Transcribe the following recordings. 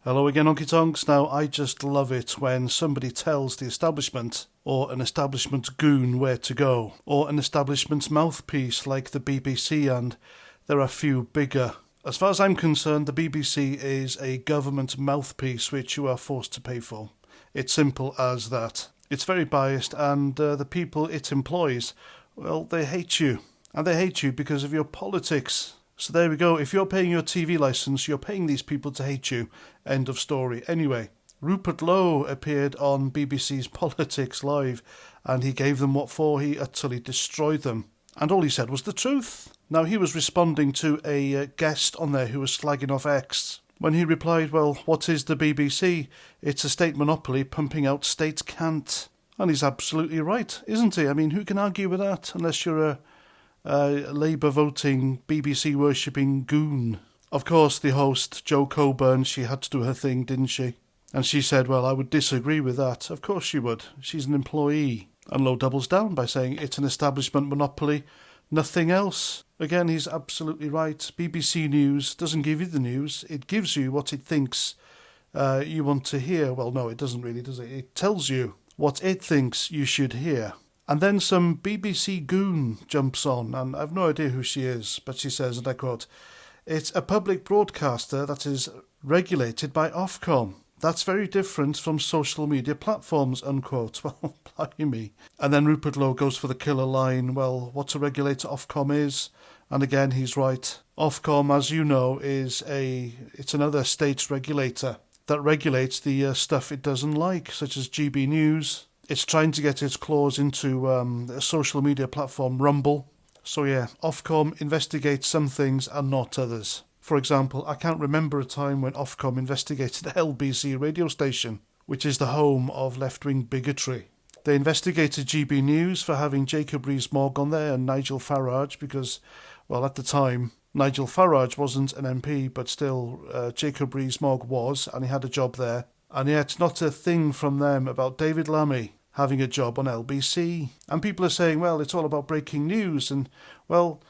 Hello again, Honky Tonks. Now, I just love it when somebody tells the establishment or an establishment goon where to go, or an establishment mouthpiece like the BBC, and there are few bigger. As far as I'm concerned, the BBC is a government mouthpiece which you are forced to pay for. It's simple as that. It's very biased, and the people it employs, well, they hate you. And they hate you because of your politics. So there we go. If you're paying your TV licence, you're paying these people to hate you. End of story. Anyway, Rupert Lowe appeared on BBC's Politics Live, and he gave them what for. He utterly destroyed them. And all he said was the truth. Now, he was responding to a guest on there who was slagging off X. When he replied, well, what is the BBC? It's a state monopoly pumping out state cant. And he's absolutely right, isn't he? I mean, who can argue with that unless you're a Labour voting, BBC worshipping goon? Of course, the host, Jo Coburn, she had to do her thing, didn't she? And she said, well, I would disagree with that. Of course she would. She's an employee. And Lowe doubles down by saying it's an establishment monopoly, nothing else. Again, he's absolutely right. BBC News doesn't give you the news. It gives you what it thinks you want to hear. Well, no, it doesn't really, does it? It tells you what it thinks you should hear. And then some BBC goon jumps on, and I've no idea who she is, but she says, and I quote, it's a public broadcaster that is regulated by Ofcom. That's very different from social media platforms, unquote. Well, blimey. And then Rupert Lowe goes for the killer line, well, what a regulator Ofcom is. And again, he's right. Ofcom, as you know, it's another state regulator that regulates the stuff it doesn't like, such as GB News. It's trying to get its claws into a social media platform, Rumble. So yeah, Ofcom investigates some things and not others. For example, I can't remember a time when Ofcom investigated LBC radio station, which is the home of left-wing bigotry. They investigated GB News for having Jacob Rees-Mogg on there and Nigel Farage because, well, at the time, Nigel Farage wasn't an MP, but still Jacob Rees-Mogg was, and he had a job there. And yet not a thing from them about David Lammy having a job on LBC. And people are saying, well, it's all about breaking news. And, well,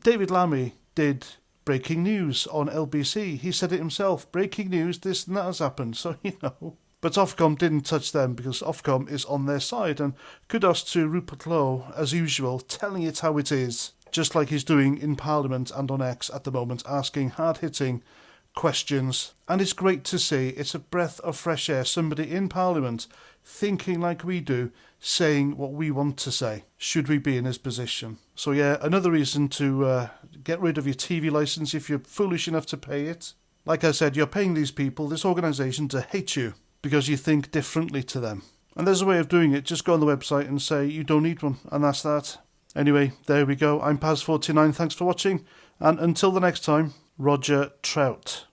David Lammy did breaking news on LBC. He said it himself, breaking news, this and that has happened. So, you know. But Ofcom didn't touch them because Ofcom is on their side. And kudos to Rupert Lowe, as usual, telling it how it is, just like he's doing in Parliament and on X at the moment, asking hard-hitting questions. And it's great to see. It's a breath of fresh air. Somebody in Parliament thinking like we do, saying what we want to say, should we be in his position. So yeah, another reason to get rid of your TV licence if you're foolish enough to pay it. Like I said, you're paying these people, this organisation, to hate you because you think differently to them. And there's a way of doing it. Just go on the website and say you don't need one, and that's that. Anyway, there we go. I'm Paz49. Thanks for watching. And until the next time, Roger Trout.